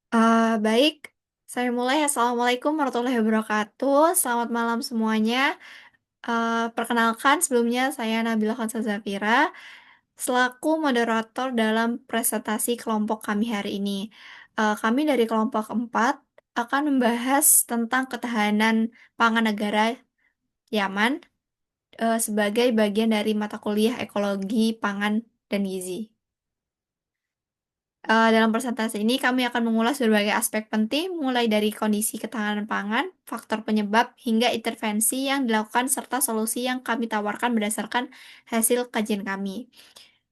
Baik, saya mulai. Assalamualaikum warahmatullahi wabarakatuh. Selamat malam semuanya. Perkenalkan, sebelumnya saya Nabila Khansa Zafira, selaku moderator dalam presentasi kelompok kami hari ini. Kami dari kelompok 4 akan membahas tentang ketahanan pangan negara Yaman sebagai bagian dari mata kuliah ekologi pangan dan gizi. Dalam presentasi ini, kami akan mengulas berbagai aspek penting, mulai dari kondisi ketahanan pangan, faktor penyebab, hingga intervensi yang dilakukan, serta solusi yang kami tawarkan berdasarkan hasil kajian kami.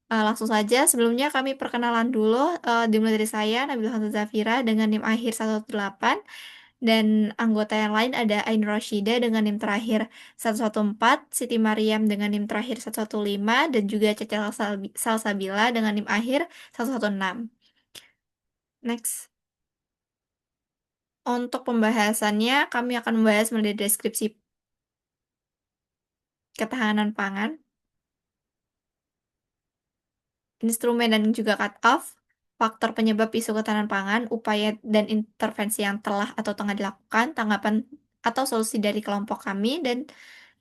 Langsung saja, sebelumnya kami perkenalan dulu, dimulai dari saya, Nabila Khansa Zafira, dengan NIM akhir 118, dan anggota yang lain ada Ain Roshida dengan NIM terakhir 114, Siti Mariam dengan NIM terakhir 115, dan juga Cece Salsabila dengan NIM akhir 116. Next. Untuk pembahasannya, kami akan membahas mulai dari deskripsi ketahanan pangan, instrumen dan juga cut-off, faktor penyebab isu ketahanan pangan, upaya dan intervensi yang telah atau tengah dilakukan, tanggapan atau solusi dari kelompok kami, dan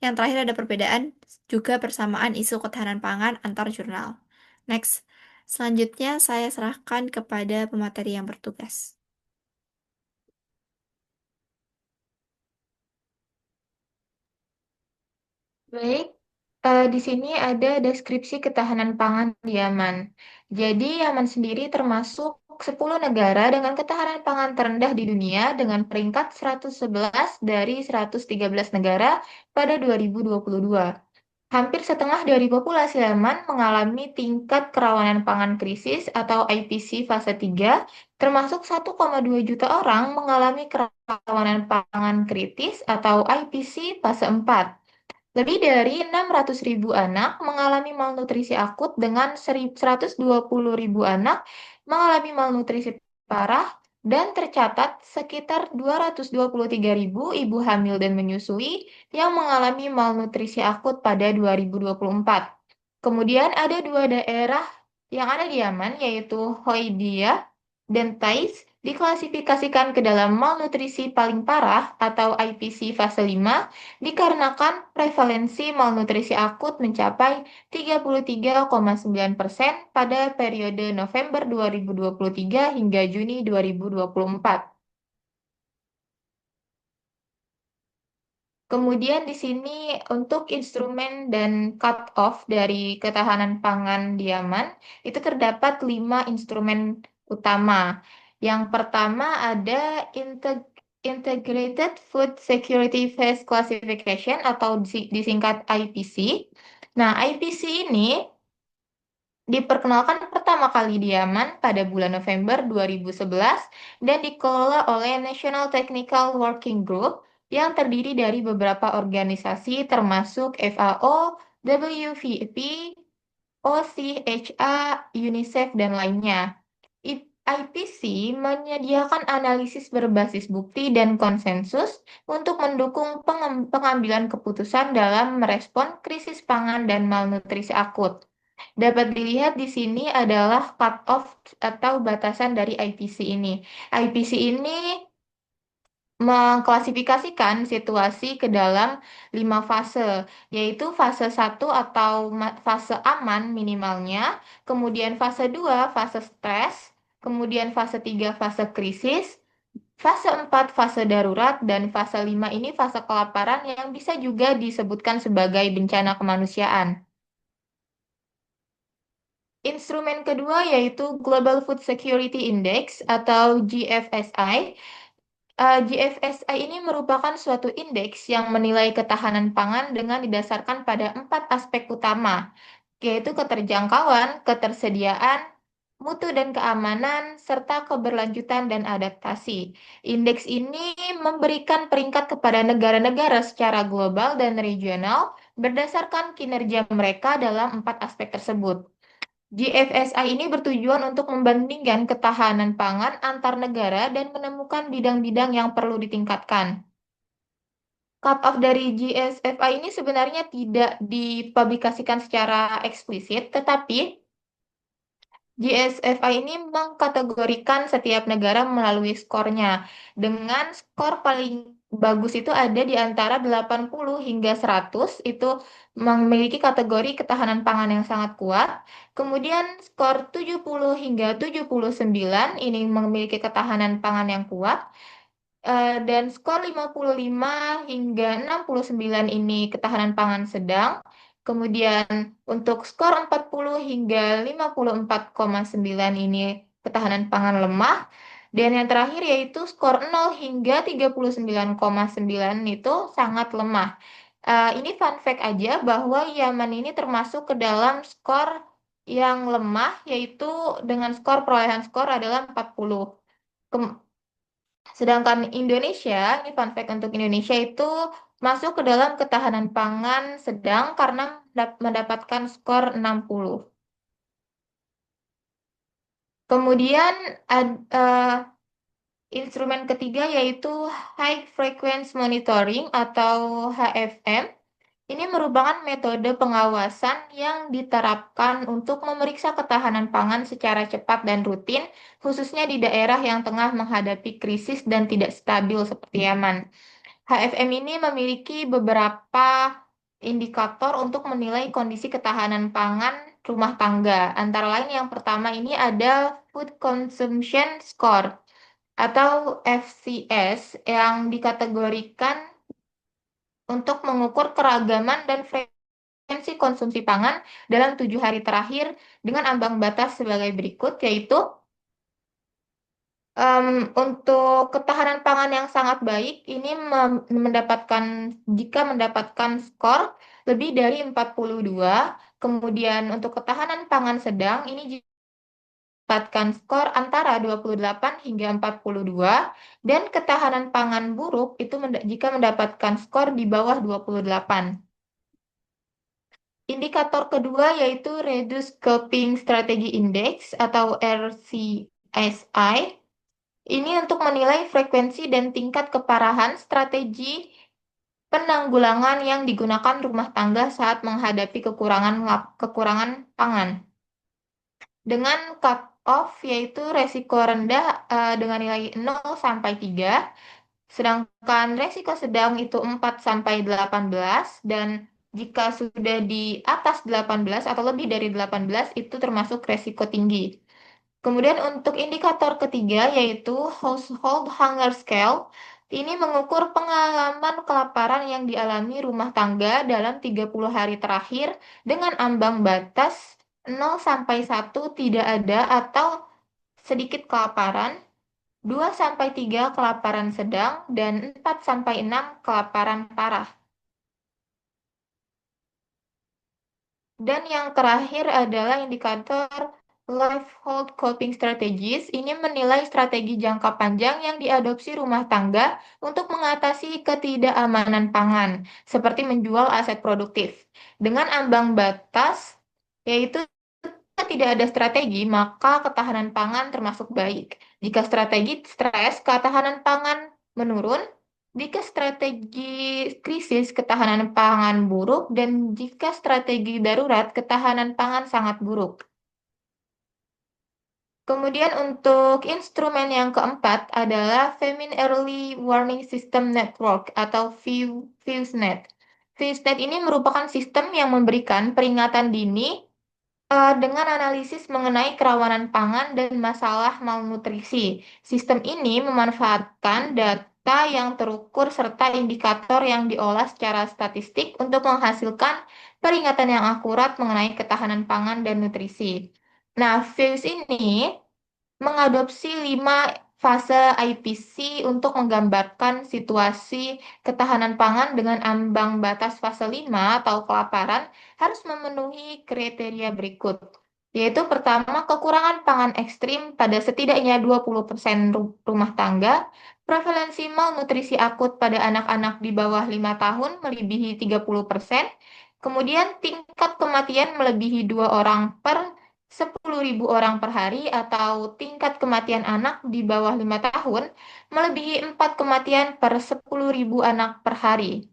yang terakhir ada perbedaan juga persamaan isu ketahanan pangan antar jurnal. Next. Selanjutnya, saya serahkan kepada pemateri yang bertugas. Baik, di sini ada deskripsi ketahanan pangan di Yaman. Jadi, Yaman sendiri termasuk 10 negara dengan ketahanan pangan terendah di dunia dengan peringkat 111 dari 113 negara pada 2022. Hampir setengah dari populasi Yaman mengalami tingkat kerawanan pangan krisis atau IPC fase 3, termasuk 1,2 juta orang mengalami kerawanan pangan kritis atau IPC fase 4. Lebih dari 600.000 anak mengalami malnutrisi akut dengan 120.000 anak mengalami malnutrisi parah dan tercatat sekitar 223.000 ibu hamil dan menyusui yang mengalami malnutrisi akut pada 2024. Kemudian ada dua daerah yang ada di Yaman yaitu Hodeida dan Taiz diklasifikasikan ke dalam malnutrisi paling parah atau IPC fase 5 dikarenakan prevalensi malnutrisi akut mencapai 33,9% pada periode November 2023 hingga Juni 2024. Kemudian di sini untuk instrumen dan cut-off dari ketahanan pangan di Yaman, itu terdapat 5 instrumen utama. Yang pertama ada Integrated Food Security Phase Classification atau disingkat IPC. Nah, IPC ini diperkenalkan pertama kali di Yaman pada bulan November 2011 dan dikelola oleh National Technical Working Group yang terdiri dari beberapa organisasi termasuk FAO, WFP, OCHA, UNICEF, dan lainnya. IPC menyediakan analisis berbasis bukti dan konsensus untuk mendukung pengambilan keputusan dalam merespon krisis pangan dan malnutrisi akut. Dapat dilihat di sini adalah cut-off atau batasan dari IPC ini. IPC ini mengklasifikasikan situasi ke dalam 5 fase, yaitu fase 1 atau fase aman minimalnya, kemudian fase 2 fase stres, kemudian fase 3 fase krisis, fase 4 fase darurat, dan fase 5 ini fase kelaparan yang bisa juga disebutkan sebagai bencana kemanusiaan. Instrumen kedua yaitu Global Food Security Index atau GFSI. GFSI ini merupakan suatu indeks yang menilai ketahanan pangan dengan didasarkan pada 4 aspek utama, yaitu keterjangkauan, ketersediaan, mutu dan keamanan, serta keberlanjutan dan adaptasi. Indeks ini memberikan peringkat kepada negara-negara secara global dan regional berdasarkan kinerja mereka dalam 4 aspek tersebut. GFSI ini bertujuan untuk membandingkan ketahanan pangan antar negara dan menemukan bidang-bidang yang perlu ditingkatkan. Cut-off dari GSFI ini sebenarnya tidak dipublikasikan secara eksplisit, tetapi GSFI ini mengkategorikan setiap negara melalui skornya. Dengan skor paling bagus itu ada di antara 80 hingga 100, itu memiliki kategori ketahanan pangan yang sangat kuat. Kemudian skor 70 hingga 79 ini memiliki ketahanan pangan yang kuat. Dan skor 55 hingga 69 ini ketahanan pangan sedang. Kemudian untuk skor 40 hingga 54,9 ini ketahanan pangan lemah. Dan yang terakhir yaitu skor 0 hingga 39,9 itu sangat lemah. Ini fun fact aja bahwa Yaman ini termasuk ke dalam skor yang lemah, yaitu dengan skor perolehan skor adalah 40. Sedangkan Indonesia, ini fun fact untuk Indonesia itu masuk ke dalam ketahanan pangan sedang karena mendapatkan skor 60. Kemudian instrumen ketiga yaitu High Frequency Monitoring atau HFM. Ini merupakan metode pengawasan yang diterapkan untuk memeriksa ketahanan pangan secara cepat dan rutin, khususnya di daerah yang tengah menghadapi krisis dan tidak stabil seperti Yaman. HFM ini memiliki beberapa indikator untuk menilai kondisi ketahanan pangan rumah tangga. Antara lain yang pertama ini ada Food Consumption Score atau FCS yang dikategorikan untuk mengukur keragaman dan frekuensi konsumsi pangan dalam 7 hari terakhir dengan ambang batas sebagai berikut, yaitu Em, untuk ketahanan pangan yang sangat baik, ini mendapatkan jika mendapatkan skor lebih dari 42, kemudian untuk ketahanan pangan sedang ini mendapatkan skor antara 28 hingga 42, dan ketahanan pangan buruk itu jika mendapatkan skor di bawah 28. Indikator kedua yaitu Reduced Coping Strategy Index atau RCSI. Ini untuk menilai frekuensi dan tingkat keparahan strategi penanggulangan yang digunakan rumah tangga saat menghadapi kekurangan pangan. Dengan cut-off yaitu resiko rendah dengan nilai 0 sampai 3, sedangkan resiko sedang itu 4 sampai 18, dan jika sudah di atas 18 atau lebih dari 18 itu termasuk resiko tinggi. Kemudian untuk indikator ketiga yaitu Household Hunger Scale. Ini mengukur pengalaman kelaparan yang dialami rumah tangga dalam 30 hari terakhir dengan ambang batas 0 sampai 1 tidak ada atau sedikit kelaparan, 2 sampai 3 kelaparan sedang, dan 4 sampai 6 kelaparan parah. Dan yang terakhir adalah indikator Livelihood Coping Strategies. Ini menilai strategi jangka panjang yang diadopsi rumah tangga untuk mengatasi ketidakamanan pangan, seperti menjual aset produktif. Dengan ambang batas, yaitu jika tidak ada strategi, maka ketahanan pangan termasuk baik. Jika strategi stres, ketahanan pangan menurun. Jika strategi krisis, ketahanan pangan buruk, dan jika strategi darurat, ketahanan pangan sangat buruk. Kemudian untuk instrumen yang keempat adalah Famine Early Warning System Network atau FEWSNet. FEWSNet ini merupakan sistem yang memberikan peringatan dini dengan analisis mengenai kerawanan pangan dan masalah malnutrisi. Sistem ini memanfaatkan data yang terukur serta indikator yang diolah secara statistik untuk menghasilkan peringatan yang akurat mengenai ketahanan pangan dan nutrisi. Nah, FEWS ini mengadopsi 5 fase IPC untuk menggambarkan situasi ketahanan pangan dengan ambang batas fase 5 atau kelaparan harus memenuhi kriteria berikut. Yaitu pertama, kekurangan pangan ekstrim pada setidaknya 20% rumah tangga, prevalensi malnutrisi akut pada anak-anak di bawah 5 tahun melebihi 30%, kemudian tingkat kematian melebihi 2 orang per 10.000 orang per hari atau tingkat kematian anak di bawah 5 tahun melebihi 4 kematian per 10.000 anak per hari.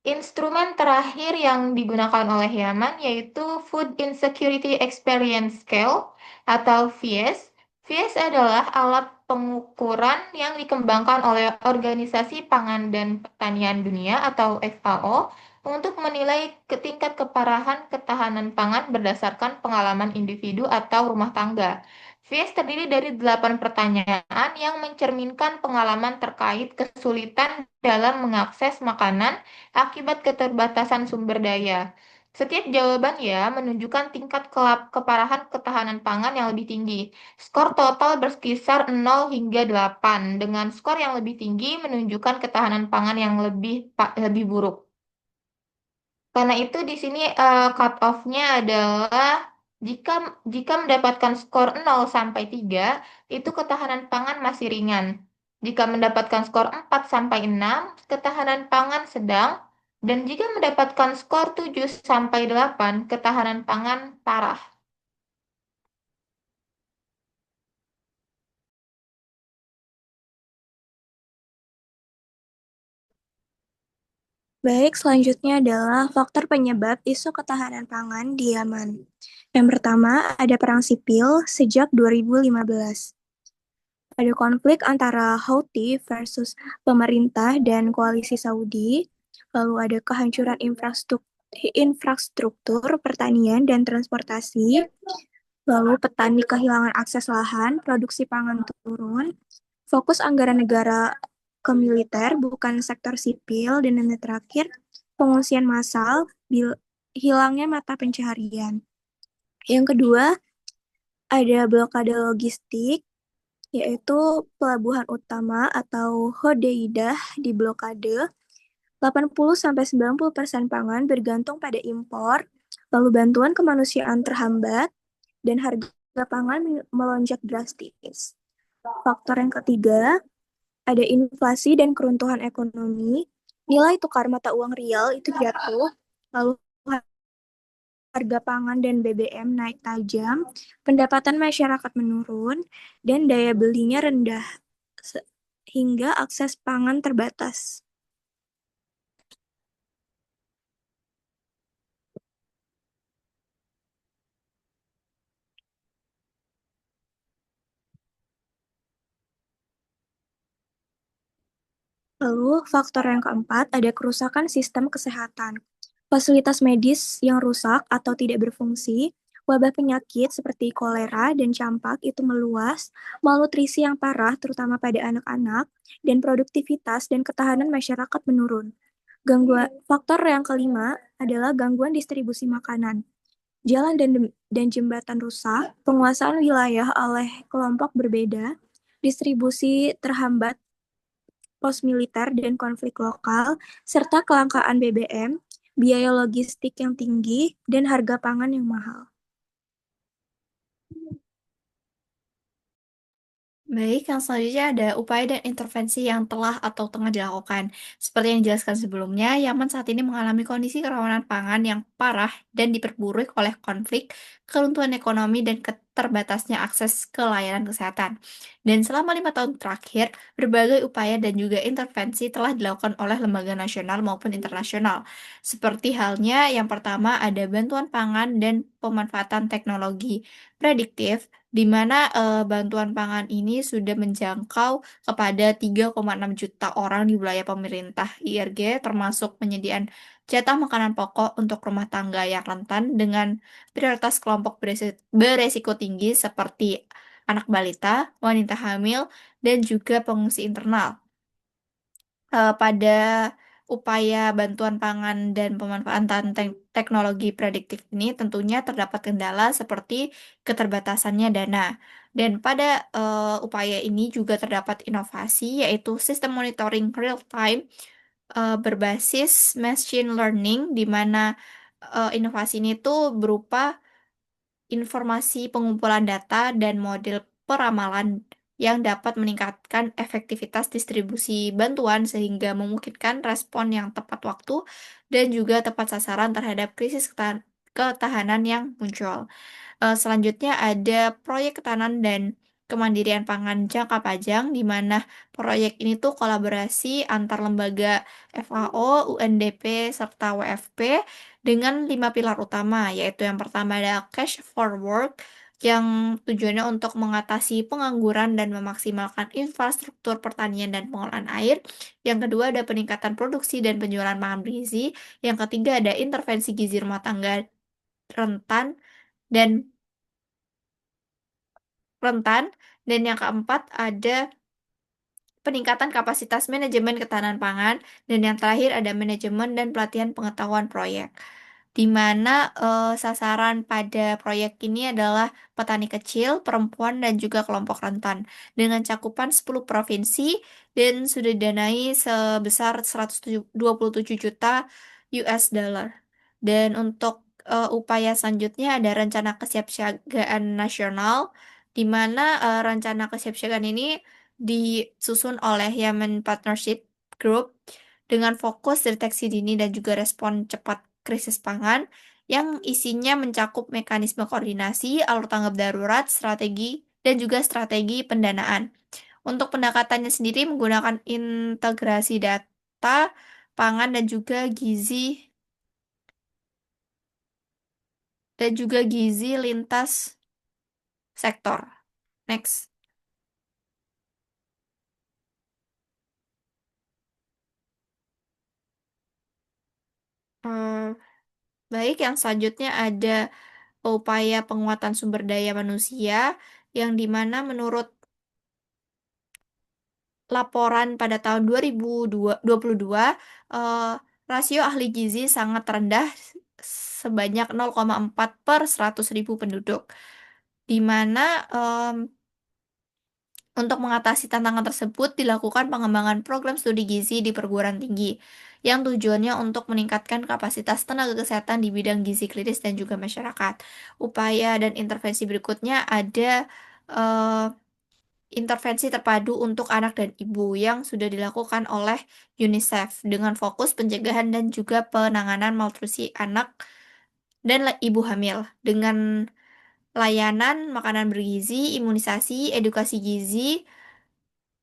Instrumen terakhir yang digunakan oleh Yaman yaitu Food Insecurity Experience Scale atau FIES. FIES adalah alat pengukuran yang dikembangkan oleh Organisasi Pangan dan Pertanian Dunia atau FAO untuk menilai tingkat keparahan ketahanan pangan berdasarkan pengalaman individu atau rumah tangga. FIES terdiri dari 8 pertanyaan yang mencerminkan pengalaman terkait kesulitan dalam mengakses makanan akibat keterbatasan sumber daya. Setiap jawaban ya menunjukkan tingkat keparahan ketahanan pangan yang lebih tinggi. Skor total berkisar 0 hingga 8, dengan skor yang lebih tinggi menunjukkan ketahanan pangan yang lebih buruk. Karena itu di sini cut off-nya adalah jika jika mendapatkan skor 0 sampai 3 itu ketahanan pangan masih ringan. Jika mendapatkan skor 4 sampai 6 ketahanan pangan sedang. Dan jika mendapatkan skor 7 sampai 8 ketahanan pangan parah. Baik, selanjutnya adalah faktor penyebab isu ketahanan pangan di Yaman. Yang pertama, ada perang sipil sejak 2015. Ada konflik antara Houthi versus pemerintah dan koalisi Saudi. Lalu ada kehancuran infrastruktur pertanian dan transportasi. Lalu petani kehilangan akses lahan, produksi pangan turun, fokus anggaran negara ke militer, bukan sektor sipil, dan yang terakhir, pengungsian massal, hilangnya mata pencaharian. Yang kedua, ada blokade logistik, yaitu pelabuhan utama atau Hodeidah di blokade. 80-90% pangan bergantung pada impor, lalu bantuan kemanusiaan terhambat, dan harga pangan melonjak drastis. Faktor yang ketiga, ada inflasi dan keruntuhan ekonomi, nilai tukar mata uang rial itu jatuh, lalu harga pangan dan BBM naik tajam, pendapatan masyarakat menurun, dan daya belinya rendah, hingga akses pangan terbatas. Lalu, faktor yang keempat, ada kerusakan sistem kesehatan. Fasilitas medis yang rusak atau tidak berfungsi, wabah penyakit seperti kolera dan campak itu meluas, malnutrisi yang parah terutama pada anak-anak, dan produktivitas dan ketahanan masyarakat menurun. Faktor yang kelima adalah gangguan distribusi makanan. Jalan dan jembatan rusak, penguasaan wilayah oleh kelompok berbeda, distribusi terhambat pos militer dan konflik lokal, serta kelangkaan BBM, biaya logistik yang tinggi, dan harga pangan yang mahal. Baik, yang selanjutnya ada upaya dan intervensi yang telah atau tengah dilakukan. Seperti yang dijelaskan sebelumnya, Yaman saat ini mengalami kondisi kerawanan pangan yang parah dan diperburuk oleh konflik, keruntuhan ekonomi, dan keterbatasnya akses ke layanan kesehatan. Dan selama 5 tahun terakhir, berbagai upaya dan juga intervensi telah dilakukan oleh lembaga nasional maupun internasional. Seperti halnya yang pertama ada bantuan pangan dan pemanfaatan teknologi prediktif di mana bantuan pangan ini sudah menjangkau kepada 3,6 juta orang di wilayah pemerintah IRG, termasuk penyediaan jatah makanan pokok untuk rumah tangga yang rentan dengan prioritas kelompok beresiko tinggi seperti anak balita, wanita hamil, dan juga pengungsi internal. Pada upaya bantuan pangan dan pemanfaatan teknologi prediktif ini tentunya terdapat kendala seperti keterbatasannya dana. Dan pada upaya ini juga terdapat inovasi yaitu sistem monitoring real time berbasis machine learning di mana inovasi ini tuh berupa informasi pengumpulan data dan model peramalan yang dapat meningkatkan efektivitas distribusi bantuan sehingga memungkinkan respon yang tepat waktu dan juga tepat sasaran terhadap krisis ketahanan yang muncul. Selanjutnya ada proyek ketahanan dan kemandirian pangan jangka panjang, di mana proyek ini tuh kolaborasi antar lembaga FAO, UNDP, serta WFP dengan 5 pilar utama, yaitu yang pertama ada Cash for Work, yang tujuannya untuk mengatasi pengangguran dan memaksimalkan infrastruktur pertanian dan pengolahan air. Yang kedua ada peningkatan produksi dan penjualan pangan bergizi. Yang ketiga ada intervensi gizi rumah tangga rentan dan rentan. Dan yang keempat ada peningkatan kapasitas manajemen ketahanan pangan, dan yang terakhir ada manajemen dan pelatihan pengetahuan proyek. Di mana sasaran pada proyek ini adalah petani kecil, perempuan, dan juga kelompok rentan, dengan cakupan 10 provinsi dan sudah didanai sebesar 127 juta US dollar. Dan untuk upaya selanjutnya ada rencana kesiapsiagaan nasional, di mana rencana kesiapsiagaan ini disusun oleh Yemen Partnership Group dengan fokus deteksi dini dan juga respon cepat krisis pangan, yang isinya mencakup mekanisme koordinasi, alur tanggap darurat, strategi, dan juga strategi pendanaan. Untuk pendekatannya sendiri menggunakan integrasi data, pangan, dan juga gizi lintas sektor. Next. Hmm, baik, yang selanjutnya ada upaya penguatan sumber daya manusia, yang dimana menurut laporan pada tahun 2022, eh, rasio ahli gizi sangat rendah, sebanyak 0,4 per 100.000 penduduk, di mana untuk mengatasi tantangan tersebut dilakukan pengembangan program studi gizi di perguruan tinggi, yang tujuannya untuk meningkatkan kapasitas tenaga kesehatan di bidang gizi klinis dan juga masyarakat. Upaya dan intervensi berikutnya ada eh, intervensi terpadu untuk anak dan ibu yang sudah dilakukan oleh UNICEF dengan fokus pencegahan dan juga penanganan malnutrisi anak dan ibu hamil dengan layanan makanan bergizi, imunisasi, edukasi gizi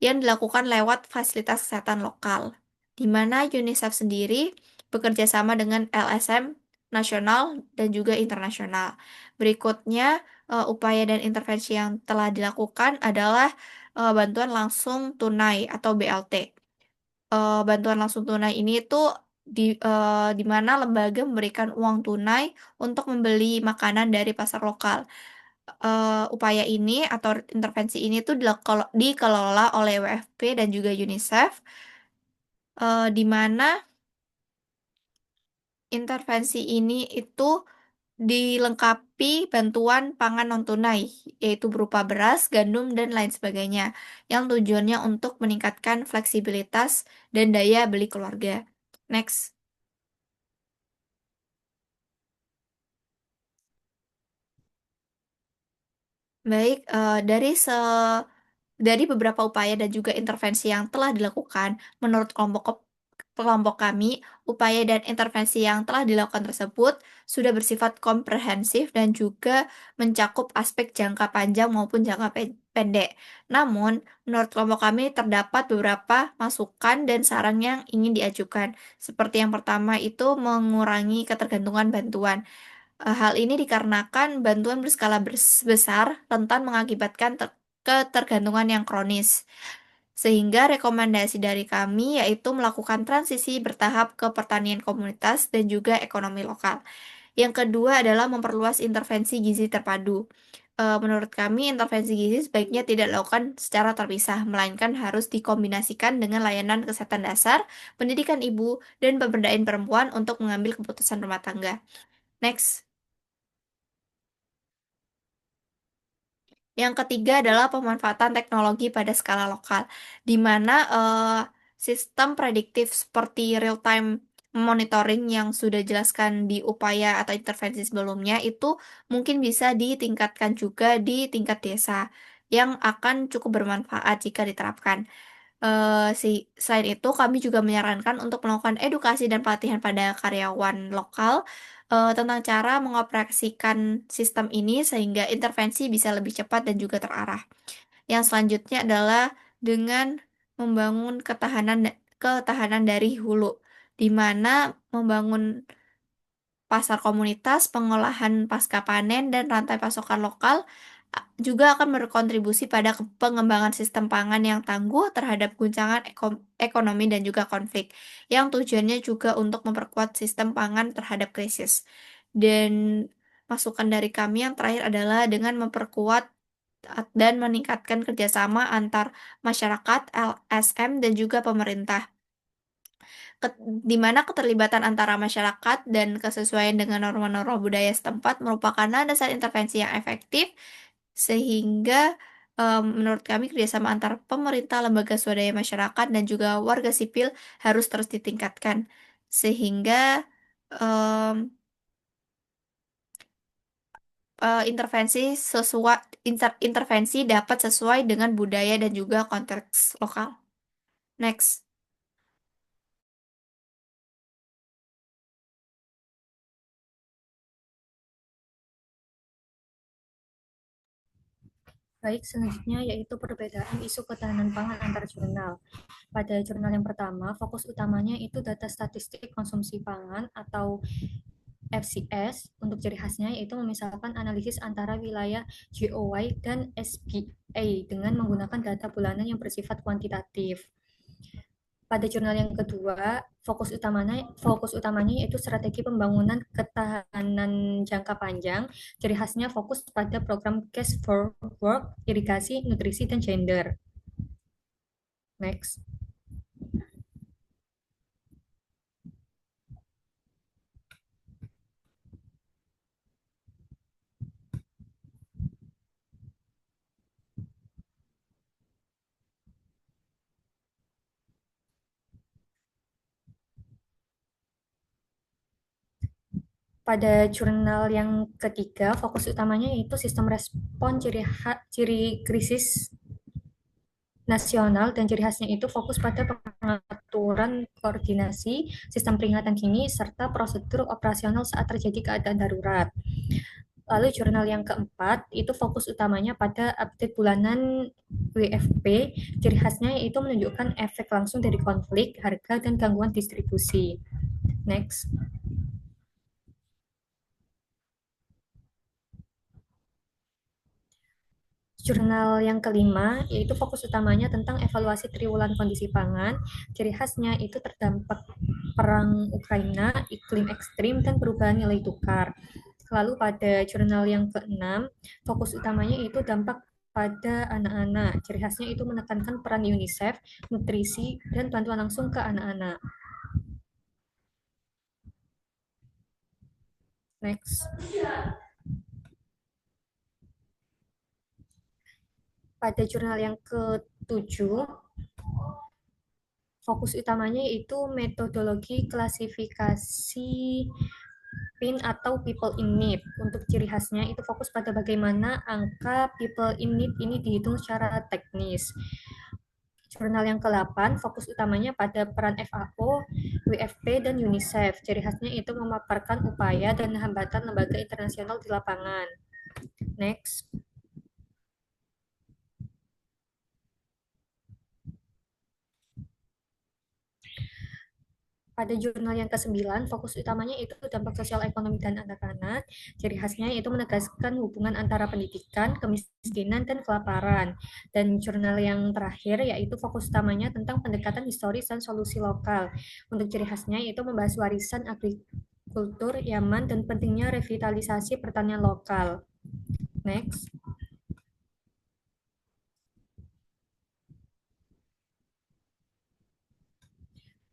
yang dilakukan lewat fasilitas kesehatan lokal, di mana UNICEF sendiri bekerja sama dengan LSM nasional dan juga internasional. Berikutnya, upaya dan intervensi yang telah dilakukan adalah bantuan langsung tunai atau BLT. Bantuan langsung tunai ini tuh di mana lembaga memberikan uang tunai untuk membeli makanan dari pasar lokal. Upaya ini atau intervensi ini tuh dikelola oleh WFP dan juga UNICEF, di mana intervensi ini itu dilengkapi bantuan pangan non-tunai, yaitu berupa beras, gandum, dan lain sebagainya, yang tujuannya untuk meningkatkan fleksibilitas dan daya beli keluarga. Next. Baik, dari beberapa upaya dan juga intervensi yang telah dilakukan, menurut kelompok kami, upaya dan intervensi yang telah dilakukan tersebut sudah bersifat komprehensif dan juga mencakup aspek jangka panjang maupun jangka pendek. Namun, menurut kelompok kami terdapat beberapa masukan dan saran yang ingin diajukan. Seperti yang pertama itu mengurangi ketergantungan bantuan. Hal ini dikarenakan bantuan berskala besar rentan mengakibatkan ketergantungan yang kronis. Sehingga rekomendasi dari kami yaitu melakukan transisi bertahap ke pertanian komunitas dan juga ekonomi lokal. Yang kedua adalah memperluas intervensi gizi terpadu. Menurut kami, intervensi gizi sebaiknya tidak dilakukan secara terpisah, melainkan harus dikombinasikan dengan layanan kesehatan dasar, pendidikan ibu, dan pemberdayaan perempuan untuk mengambil keputusan rumah tangga. Next. Yang ketiga adalah pemanfaatan teknologi pada skala lokal, di mana sistem prediktif seperti real-time monitoring yang sudah jelaskan di upaya atau intervensi sebelumnya itu mungkin bisa ditingkatkan juga di tingkat desa, yang akan cukup bermanfaat jika diterapkan. Selain itu, kami juga menyarankan untuk melakukan edukasi dan pelatihan pada karyawan lokal tentang cara mengoperasikan sistem ini sehingga intervensi bisa lebih cepat dan juga terarah. Yang selanjutnya adalah dengan membangun ketahanan dari hulu, di mana membangun pasar komunitas, pengolahan pasca panen, dan rantai pasokan lokal juga akan berkontribusi pada pengembangan sistem pangan yang tangguh terhadap guncangan ekonomi dan juga konflik, yang tujuannya juga untuk memperkuat sistem pangan terhadap krisis. Dan masukan dari kami yang terakhir adalah dengan memperkuat dan meningkatkan kerjasama antar masyarakat, LSM, dan juga pemerintah di mana keterlibatan antara masyarakat dan kesesuaian dengan norma-norma budaya setempat merupakan landasan intervensi yang efektif, sehingga menurut kami kerjasama antar pemerintah, lembaga swadaya masyarakat, dan juga warga sipil harus terus ditingkatkan, sehingga em, intervensi dapat sesuai dengan budaya dan juga konteks lokal. Next. Baik, selanjutnya yaitu perbedaan isu ketahanan pangan antar jurnal. Pada jurnal yang pertama, fokus utamanya itu data statistik konsumsi pangan atau FCS. Untuk ciri khasnya yaitu memisahkan analisis antara wilayah GOY dan SBA dengan menggunakan data bulanan yang bersifat kuantitatif. Pada jurnal yang kedua, fokus utamanya yaitu strategi pembangunan ketahanan jangka panjang. Ciri khasnya fokus pada program Cash for Work, irigasi, nutrisi, dan gender. Next. Pada jurnal yang ketiga, fokus utamanya yaitu sistem respon ciri krisis nasional, dan ciri khasnya itu fokus pada pengaturan koordinasi sistem peringatan dini serta prosedur operasional saat terjadi keadaan darurat. Lalu jurnal yang keempat itu fokus utamanya pada update bulanan WFP. Ciri khasnya yaitu menunjukkan efek langsung dari konflik, harga, dan gangguan distribusi. Next. Jurnal yang kelima yaitu fokus utamanya tentang evaluasi triwulan kondisi pangan. Ciri khasnya itu terdampak perang Ukraina, iklim ekstrim, dan perubahan nilai tukar. Lalu pada jurnal yang keenam, fokus utamanya itu dampak pada anak-anak. Ciri khasnya itu menekankan peran UNICEF, nutrisi, dan bantuan langsung ke anak-anak. Next. Pada jurnal yang ke-7, fokus utamanya yaitu metodologi klasifikasi PIN atau People in Need. Untuk ciri khasnya itu fokus pada bagaimana angka People in Need ini dihitung secara teknis. Jurnal yang ke-8, fokus utamanya pada peran FAO, WFP, dan UNICEF. Ciri khasnya itu memaparkan upaya dan hambatan lembaga internasional di lapangan. Next. Pada jurnal yang ke-9, fokus utamanya itu dampak sosial ekonomi dan anak-anak. Ciri khasnya yaitu menegaskan hubungan antara pendidikan, kemiskinan, dan kelaparan. Dan jurnal yang terakhir yaitu fokus utamanya tentang pendekatan historis dan solusi lokal. Untuk ciri khasnya yaitu membahas warisan agrikultur Yaman dan pentingnya revitalisasi pertanian lokal. Next.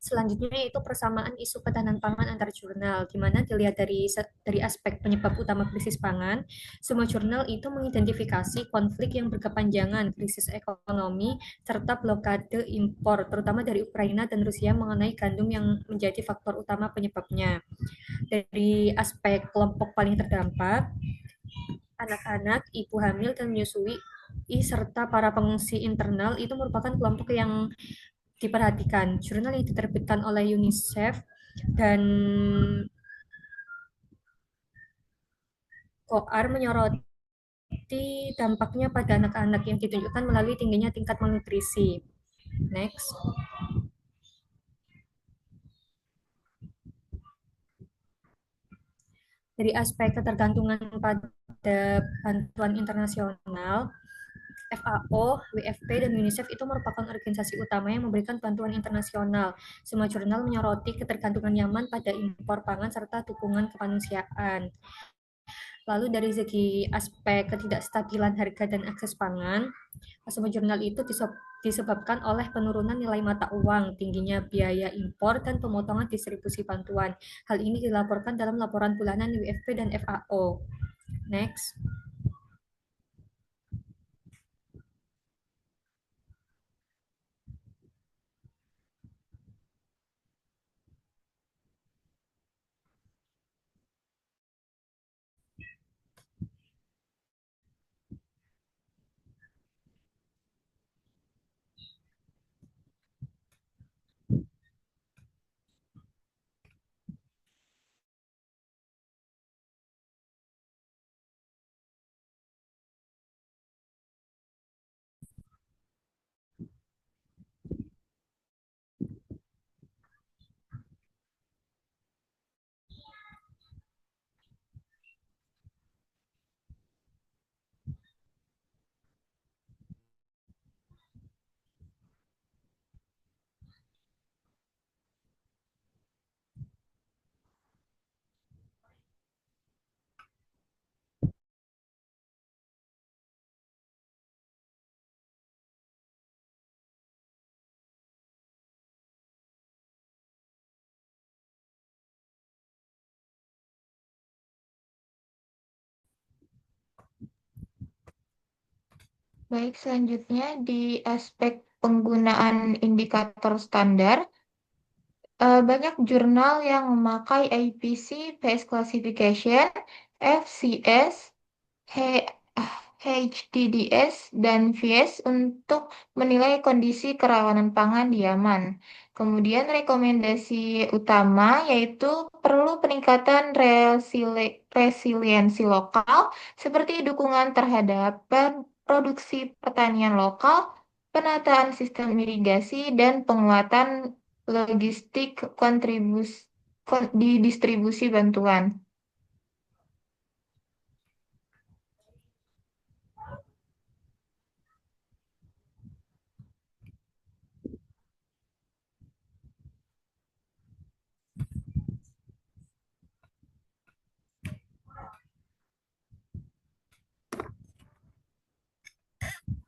Selanjutnya yaitu persamaan isu ketahanan pangan antar jurnal, di mana dilihat dari aspek penyebab utama krisis pangan, semua jurnal itu mengidentifikasi konflik yang berkepanjangan, krisis ekonomi, serta blokade impor, terutama dari Ukraina dan Rusia mengenai gandum yang menjadi faktor utama penyebabnya. Dari aspek kelompok paling terdampak, anak-anak, ibu hamil, dan menyusui, serta para pengungsi internal itu merupakan kelompok yang diperhatikan. Jurnal yang diterbitkan oleh UNICEF dan COAR menyoroti dampaknya pada anak-anak yang ditunjukkan melalui tingginya tingkat malnutrisi. Next. Dari aspek ketergantungan pada bantuan internasional, FAO, WFP, dan UNICEF itu merupakan organisasi utama yang memberikan bantuan internasional. Semua jurnal menyoroti ketergantungan Yaman pada impor pangan serta dukungan kemanusiaan. Lalu dari segi aspek ketidakstabilan harga dan akses pangan, semua jurnal itu disebabkan oleh penurunan nilai mata uang, tingginya biaya impor, dan pemotongan distribusi bantuan. Hal ini dilaporkan dalam laporan bulanan WFP dan FAO. Next. Baik, selanjutnya di aspek penggunaan indikator standar, banyak jurnal yang memakai IPC Pace Classification, FCS, HDDS, dan VS untuk menilai kondisi kerawanan pangan di Yaman. Kemudian rekomendasi utama yaitu perlu peningkatan resiliensi lokal seperti dukungan terhadap produksi pertanian lokal, penataan sistem irigasi, dan penguatan logistik di distribusi bantuan.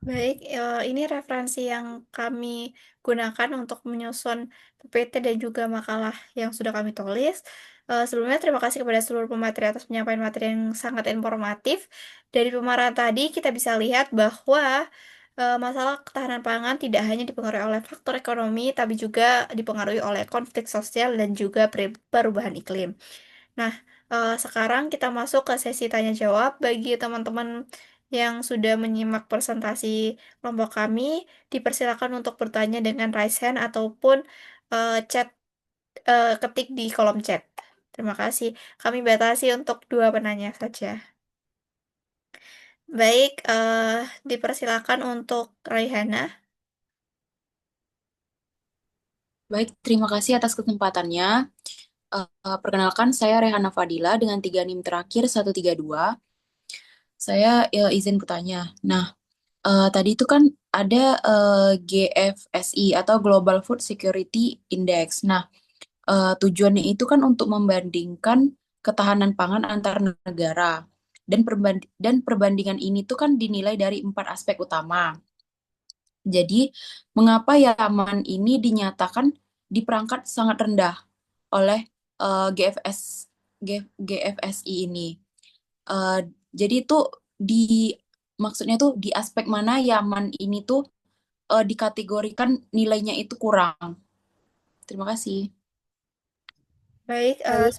Baik, ini referensi yang kami gunakan untuk menyusun PPT dan juga makalah yang sudah kami tulis. Sebelumnya terima kasih kepada seluruh pemateri atas penyampaian materi yang sangat informatif. Dari pemaparan tadi kita bisa lihat bahwa masalah ketahanan pangan tidak hanya dipengaruhi oleh faktor ekonomi, tapi juga dipengaruhi oleh konflik sosial dan juga perubahan iklim. Nah, sekarang kita masuk ke sesi tanya jawab bagi teman-teman yang sudah menyimak presentasi kelompok kami, dipersilakan untuk bertanya dengan raise hand ataupun chat ketik di kolom chat. Terima kasih. Kami batasi untuk dua penanya saja. Baik, dipersilakan untuk Raihana. Baik, terima kasih atas kesempatannya. Perkenalkan, saya Rehana Fadila dengan 3 NIM terakhir 132. Saya izin bertanya. Nah, tadi itu kan ada GFSI atau Global Food Security Index. Nah, tujuannya itu kan untuk membandingkan ketahanan pangan antar negara. Dan perbandingan ini tuh kan dinilai dari 4 aspek utama. Jadi, mengapa Yaman ini dinyatakan di perangkat sangat rendah oleh GFSI ini? Eh, jadi itu di maksudnya tuh di aspek mana Yaman ini tuh dikategorikan nilainya itu kurang. Terima kasih. Baik, Baik,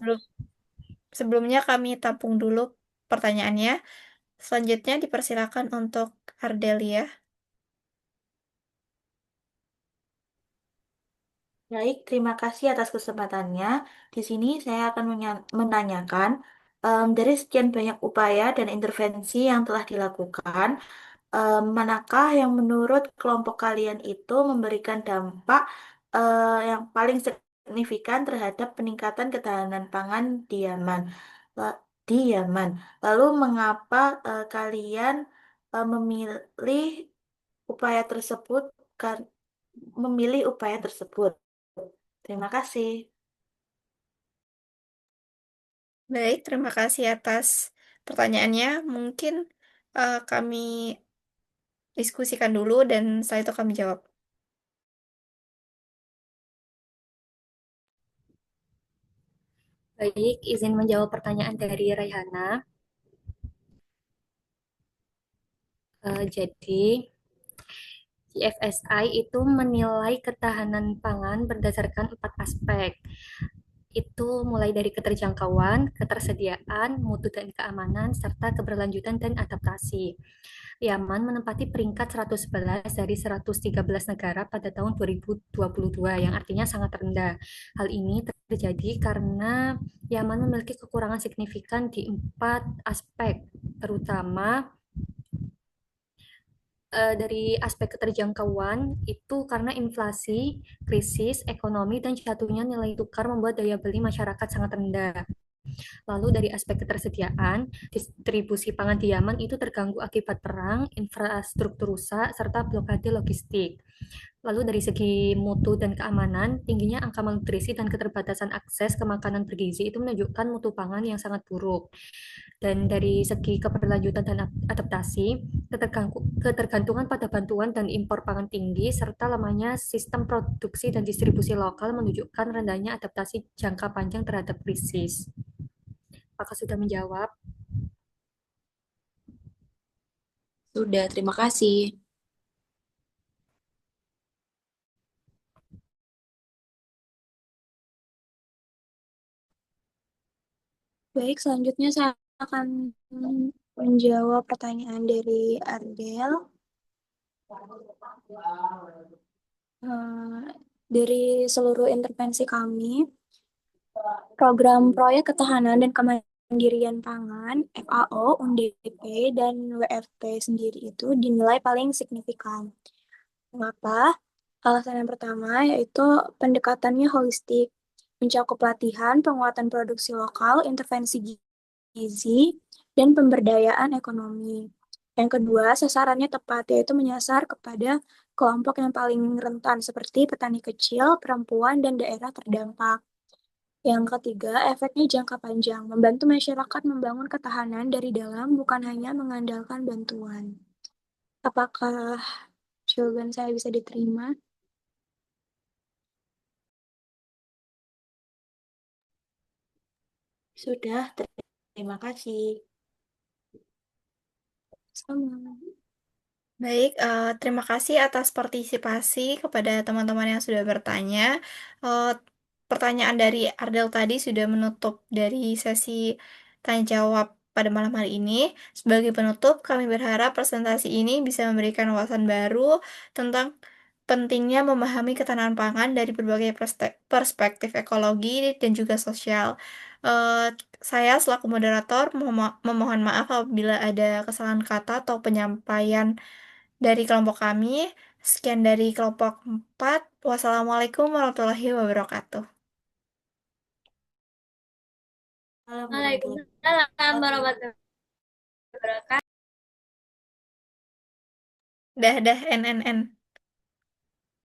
sebelumnya kami tampung dulu pertanyaannya. Selanjutnya dipersilakan untuk Ardelia. Baik, terima kasih atas kesempatannya. Di sini saya akan menanyakan Dari sekian banyak upaya dan intervensi yang telah dilakukan, manakah yang menurut kelompok kalian itu memberikan dampak yang paling signifikan terhadap peningkatan ketahanan pangan di Yaman? La- Di Yaman. Lalu mengapa kalian memilih upaya tersebut? Kar- Memilih upaya tersebut. Terima kasih. Baik, terima kasih atas pertanyaannya. Mungkin kami diskusikan dulu dan setelah itu kami jawab. Baik, izin menjawab pertanyaan dari Raihana. Jadi, GFSI itu menilai ketahanan pangan berdasarkan 4 aspek. Itu mulai dari keterjangkauan, ketersediaan, mutu dan keamanan, serta keberlanjutan dan adaptasi. Yaman menempati peringkat 111 dari 113 negara pada tahun 2022, yang artinya sangat rendah. Hal ini terjadi karena Yaman memiliki kekurangan signifikan di 4 aspek, terutama dari aspek keterjangkauan itu karena inflasi, krisis ekonomi, dan jatuhnya nilai tukar membuat daya beli masyarakat sangat rendah. Lalu dari aspek ketersediaan, distribusi pangan di Yaman itu terganggu akibat perang, infrastruktur rusak, serta blokade logistik. Lalu dari segi mutu dan keamanan, tingginya angka malnutrisi dan keterbatasan akses ke makanan bergizi itu menunjukkan mutu pangan yang sangat buruk. Dan dari segi keberlanjutan dan adaptasi, ketergantungan pada bantuan dan impor pangan tinggi, serta lemahnya sistem produksi dan distribusi lokal menunjukkan rendahnya adaptasi jangka panjang terhadap krisis. Apakah sudah menjawab? Sudah, terima kasih. Baik, selanjutnya saya akan menjawab pertanyaan dari Ardel. Eh, dari seluruh intervensi kami, program proyek ketahanan dan kemandirian pangan, FAO, UNDP, dan WFP sendiri itu dinilai paling signifikan. Mengapa? Alasan yang pertama yaitu pendekatannya holistik, mencakup pelatihan, penguatan produksi lokal, intervensi gizi, dan pemberdayaan ekonomi. Yang kedua, sasarannya tepat, yaitu menyasar kepada kelompok yang paling rentan seperti petani kecil, perempuan, dan daerah terdampak. Yang ketiga, efeknya jangka panjang, membantu masyarakat membangun ketahanan dari dalam, bukan hanya mengandalkan bantuan. Apakah jawaban saya bisa diterima? Sudah, terima kasih. Sama. Baik, terima kasih atas partisipasi kepada teman-teman yang sudah bertanya. Eh, Pertanyaan dari Ardel tadi sudah menutup dari sesi tanya jawab pada malam hari ini. Sebagai penutup, kami berharap presentasi ini bisa memberikan wawasan baru tentang pentingnya memahami ketahanan pangan dari berbagai perspektif ekologi dan juga sosial. Eh, saya selaku moderator memohon maaf apabila ada kesalahan kata atau penyampaian dari kelompok kami. Sekian dari kelompok 4. Wassalamualaikum warahmatullahi wabarakatuh. Assalamualaikum Waalaikumsalam warahmatullahi warahmatullahi wabarakatuh. Dah, dah, NNN.